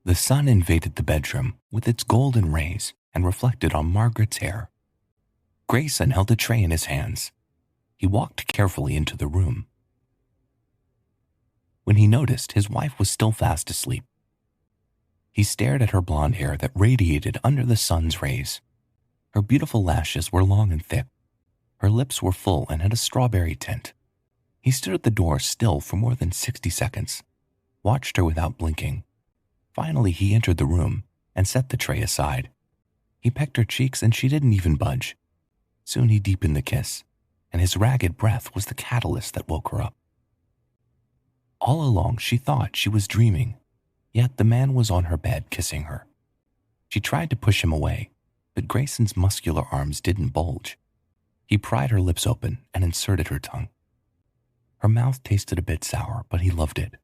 The sun invaded the bedroom with its golden rays and reflected on Margaret's hair. Grayson held a tray in his hands. He walked carefully into the room. When he noticed his wife was still fast asleep, he stared at her blonde hair that radiated under the sun's rays. Her beautiful lashes were long and thick. Her lips were full and had a strawberry tint. He stood at the door still for more than 60 seconds, watched her without blinking. Finally, he entered the room and set the tray aside. He pecked her cheeks and she didn't even budge. Soon he deepened the kiss, and his ragged breath was the catalyst that woke her up. All along, she thought she was dreaming, yet the man was on her bed kissing her. She tried to push him away, but Grayson's muscular arms didn't bulge. He pried her lips open and inserted her tongue. Her mouth tasted a bit sour, but he loved it.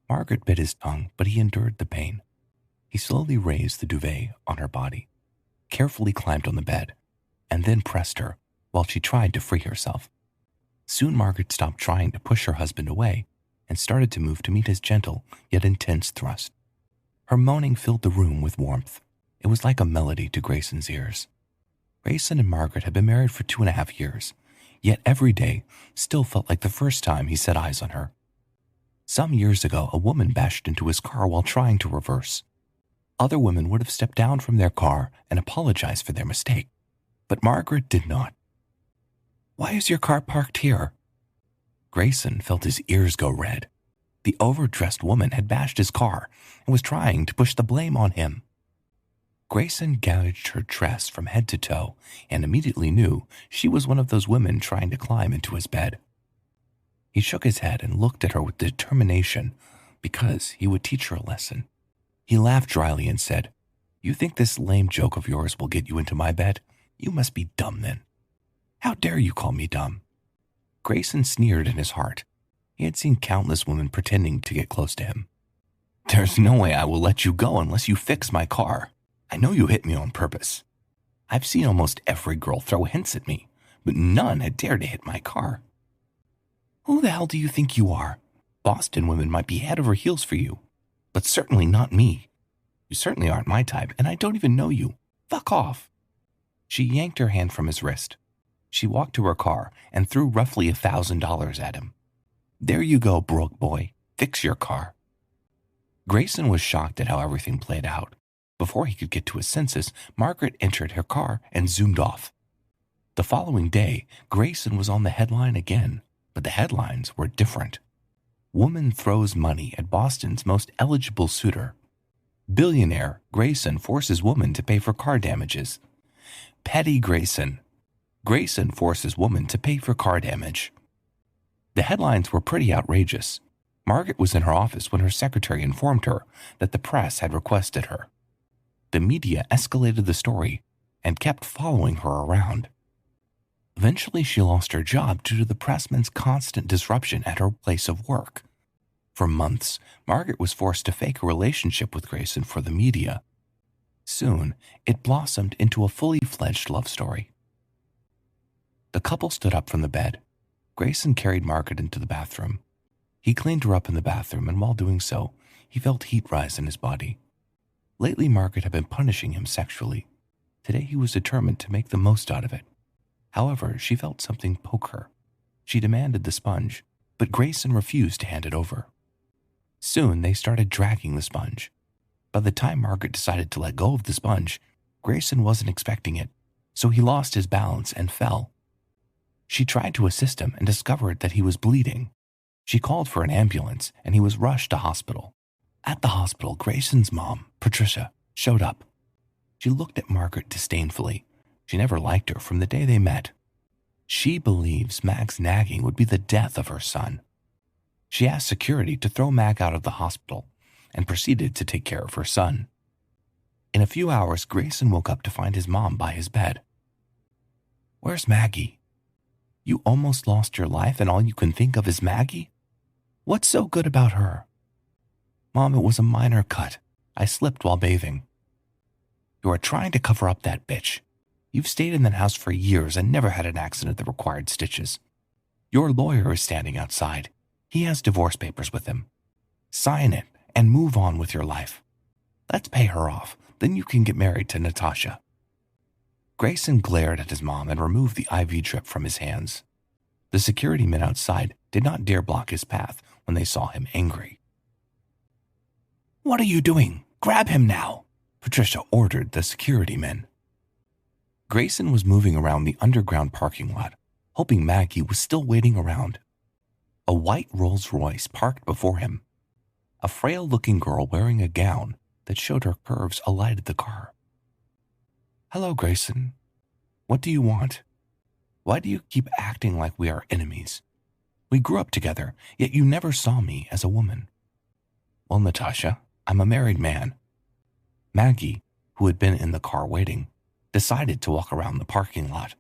Margaret bit his tongue, but he endured the pain. He slowly raised the duvet on her body, carefully climbed on the bed, and then pressed her while she tried to free herself. Soon Margaret stopped trying to push her husband away and started to move to meet his gentle yet intense thrust. Her moaning filled the room with warmth. It was like a melody to Grayson's ears. Grayson and Margaret had been married for 2.5 years, yet every day still felt like the first time he set eyes on her. Some years ago, a woman bashed into his car while trying to reverse. Other women would have stepped down from their car and apologized for their mistake, but Margaret did not. "Why is your car parked here?" Grayson felt his ears go red. The overdressed woman had bashed his car and was trying to push the blame on him. Grayson gouged her dress from head to toe and immediately knew she was one of those women trying to climb into his bed. He shook his head and looked at her with determination because he would teach her a lesson. He laughed dryly and said, "You think this lame joke of yours will get you into my bed? You must be dumb then." "How dare you call me dumb?" Grayson sneered in his heart. He had seen countless women pretending to get close to him. "There's no way I will let you go unless you fix my car. I know you hit me on purpose. I've seen almost every girl throw hints at me, but none had dared to hit my car." "Who the hell do you think you are? Boston women might be head over heels for you, but certainly not me. You certainly aren't my type, and I don't even know you. Fuck off." She yanked her hand from his wrist. She walked to her car and threw roughly $1,000 at him. "There you go, broke boy. Fix your car." Grayson was shocked at how everything played out. Before he could get to his senses, Margaret entered her car and zoomed off. The following day, Grayson was on the headline again, but the headlines were different. "Woman throws money at Boston's most eligible suitor." "Billionaire Grayson forces woman to pay for car damages." "Petty Grayson. Grayson forces woman to pay for car damage." The headlines were pretty outrageous. Margaret was in her office when her secretary informed her that the press had requested her. The media escalated the story and kept following her around. Eventually, she lost her job due to the pressmen's constant disruption at her place of work. For months, Margaret was forced to fake a relationship with Grayson for the media. Soon, it blossomed into a fully fledged love story. The couple stood up from the bed. Grayson carried Margaret into the bathroom. He cleaned her up in the bathroom, and while doing so, he felt heat rise in his body. Lately, Margaret had been punishing him sexually. Today, he was determined to make the most out of it. However, she felt something poke her. She demanded the sponge, but Grayson refused to hand it over. Soon, they started dragging the sponge. By the time Margaret decided to let go of the sponge, Grayson wasn't expecting it, so he lost his balance and fell. She tried to assist him and discovered that he was bleeding. She called for an ambulance, and he was rushed to hospital. At the hospital, Grayson's mom, Patricia, showed up. She looked at Margaret disdainfully. She never liked her from the day they met. She believes Mag's nagging would be the death of her son. She asked security to throw Mag out of the hospital and proceeded to take care of her son. In a few hours, Grayson woke up to find his mom by his bed. "Where's Maggie? You almost lost your life and all you can think of is Maggie? What's so good about her?" "Mom, it was a minor cut. I slipped while bathing." "You are trying to cover up that bitch. You've stayed in that house for years and never had an accident that required stitches. Your lawyer is standing outside. He has divorce papers with him. Sign it and move on with your life." Let's pay her off. Then you can get married to Natasha." Grayson glared at his mom and removed the IV drip from his hands. The security men outside did not dare block his path when they saw him angry. "What are you doing? Grab him now," Patricia ordered the security men. Grayson was moving around the underground parking lot, hoping Maggie was still waiting around. A white Rolls-Royce parked before him. A frail-looking girl wearing a gown that showed her curves alighted the car. "Hello, Grayson. What do you want? Why do you keep acting like we are enemies? We grew up together, yet you never saw me as a woman." "Well, Natasha, I'm a married man." Maggie, who had been in the car waiting, decided to walk around the parking lot.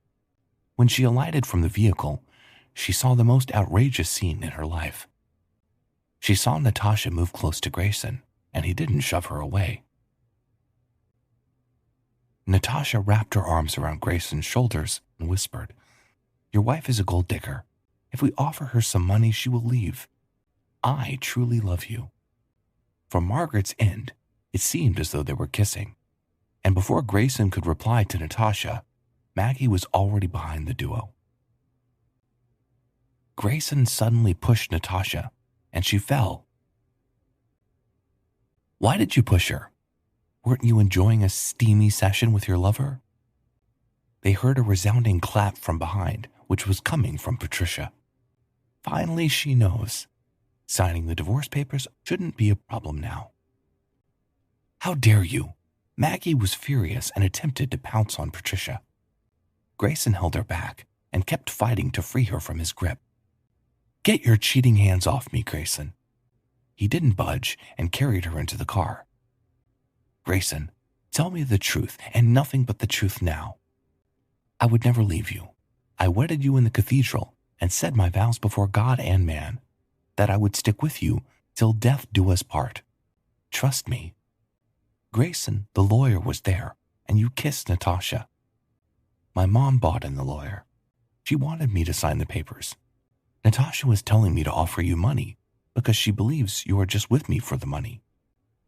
When she alighted from the vehicle, she saw the most outrageous scene in her life. She saw Natasha move close to Grayson, and he didn't shove her away. Natasha wrapped her arms around Grayson's shoulders and whispered, "Your wife is a gold digger. If we offer her some money, she will leave. I truly love you." From Margaret's end, it seemed as though they were kissing. And before Grayson could reply to Natasha, Maggie was already behind the duo. Grayson suddenly pushed Natasha, and she fell. "Why did you push her? Weren't you enjoying a steamy session with your lover?" They heard a resounding clap from behind, which was coming from Patricia. Finally, she knows. Signing the divorce papers shouldn't be a problem now. "How dare you?" Maggie was furious and attempted to pounce on Patricia. Grayson held her back and kept fighting to free her from his grip. "Get your cheating hands off me, Grayson." He didn't budge and carried her into the car. "Grayson, tell me the truth and nothing but the truth now." "I would never leave you. I wedded you in the cathedral and said my vows before God and man, that I would stick with you till death do us part. Trust me." Grayson, the lawyer, was there, and you kissed Natasha. My mom bought in the lawyer. She wanted me to sign the papers. Natasha was telling me to offer you money because she believes you are just with me for the money.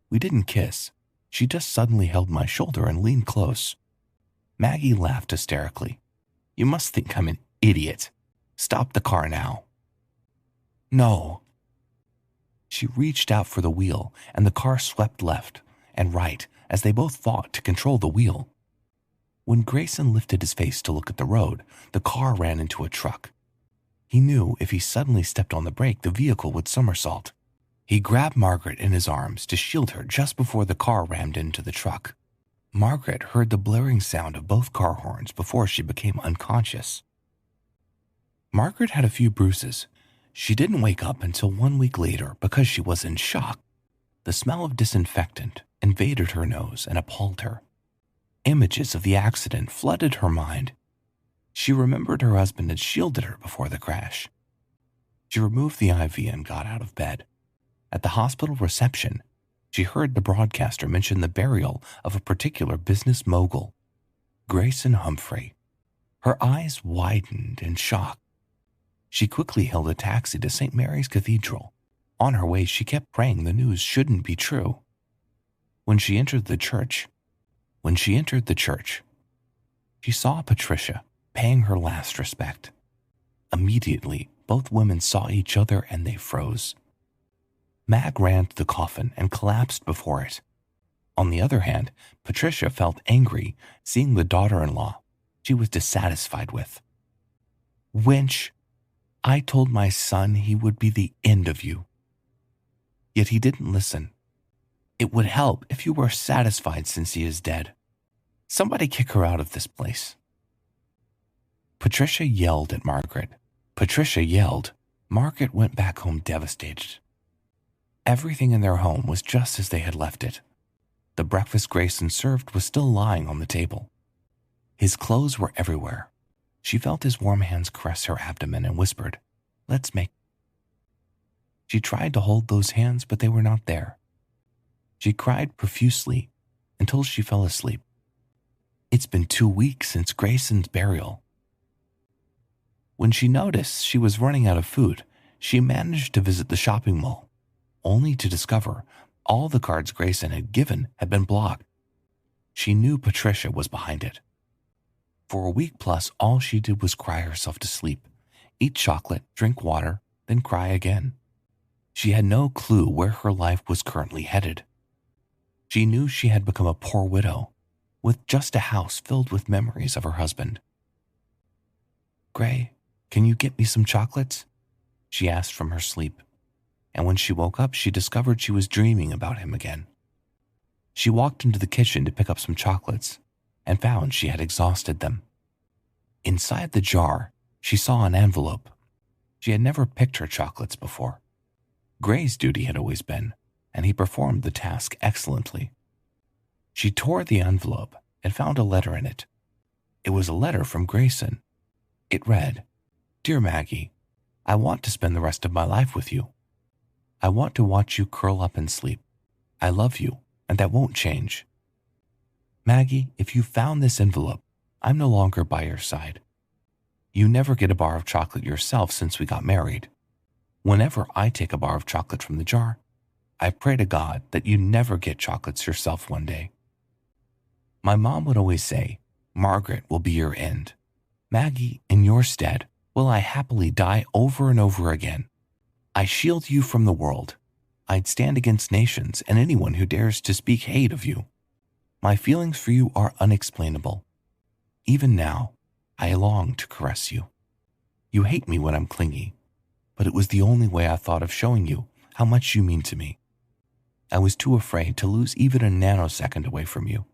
We didn't kiss. She just suddenly held my shoulder and leaned close. Maggie laughed hysterically. "You must think I'm an idiot. Stop the car now." "No." She reached out for the wheel, and the car swept left and right as they both fought to control the wheel. When Grayson lifted his face to look at the road, the car ran into a truck. He knew if he suddenly stepped on the brake, the vehicle would somersault. He grabbed Margaret in his arms to shield her just before the car rammed into the truck. Margaret heard the blaring sound of both car horns before she became unconscious. Margaret had a few bruises. She didn't wake up until 1 week later because she was in shock. The smell of disinfectant invaded her nose and appalled her. Images of the accident flooded her mind. She remembered her husband had shielded her before the crash. She removed the IV and got out of bed. At the hospital reception, she heard the broadcaster mention the burial of a particular business mogul, Grayson Humphrey. Her eyes widened in shock. She quickly hailed a taxi to St. Mary's Cathedral. On her way, she kept praying the news shouldn't be true. When she entered the church, she saw Patricia paying her last respect. Immediately, both women saw each other and they froze. Mag ran to the coffin and collapsed before it. On the other hand, Patricia felt angry seeing the daughter-in-law she was dissatisfied with. "Wench, I told my son he would be the end of you. Yet he didn't listen. It would help if you were satisfied since he is dead. Somebody kick her out of this place." Patricia yelled at Margaret. Margaret went back home devastated. Everything in their home was just as they had left it. The breakfast Grayson served was still lying on the table. His clothes were everywhere. She felt his warm hands caress her abdomen and whispered, "Let's make." She tried to hold those hands, but they were not there. She cried profusely until she fell asleep. It's been 2 weeks since Grayson's burial. When she noticed she was running out of food, she managed to visit the shopping mall, only to discover All the cards Grayson had given had been blocked. She knew Patricia was behind it. For a week plus, all she did was cry herself to sleep, eat chocolate, drink water, then cry again. She had no clue where her life was currently headed. She knew she had become a poor widow, with just a house filled with memories of her husband. "Gray, can you get me some chocolates?" she asked from her sleep, and when she woke up, she discovered she was dreaming about him again. She walked into the kitchen to pick up some chocolates and found she had exhausted them. Inside the jar, she saw an envelope. She had never picked her chocolates before. Gray's duty had always been, and he performed the task excellently. She tore the envelope and found a letter in it. It was a letter from Grayson. It read, "Dear Maggie, I want to spend the rest of my life with you. I want to watch you curl up and sleep. I love you, and that won't change. Maggie, if you found this envelope, I'm no longer by your side. You never get a bar of chocolate yourself since we got married. Whenever I take a bar of chocolate from the jar, I pray to God that you never get chocolates yourself one day. My mom would always say, Margaret will be your end. Maggie, in your stead, will I happily die over and over again. I shield you from the world. I'd stand against nations and anyone who dares to speak hate of you. My feelings for you are unexplainable. Even now, I long to caress you. You hate me when I'm clingy, but it was the only way I thought of showing you how much you mean to me. I was too afraid to lose even a nanosecond away from you.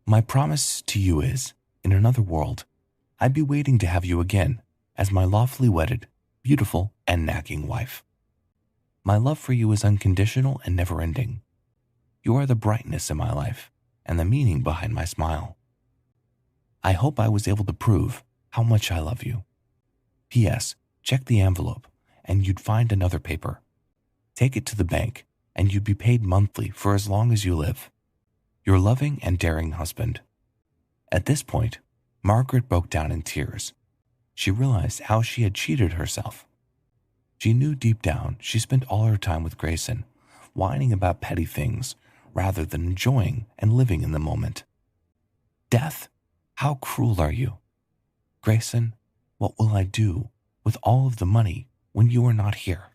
My promise to you is, in another world, I'd be waiting to have you again as my lawfully wedded, beautiful, and nagging wife. My love for you is unconditional and never-ending. You are the brightness in my life and the meaning behind my smile. I hope I was able to prove how much I love you. P.S. Check the envelope and you'd find another paper. Take it to the bank and you'd be paid monthly for as long as you live. Your loving and daring husband." At this point, Margaret broke down in tears. She realized how she had cheated herself. She knew deep down she spent all her time with Grayson, whining about petty things rather than enjoying and living in the moment. Death, how cruel are you? Grayson, what will I do with all of the money when you are not here?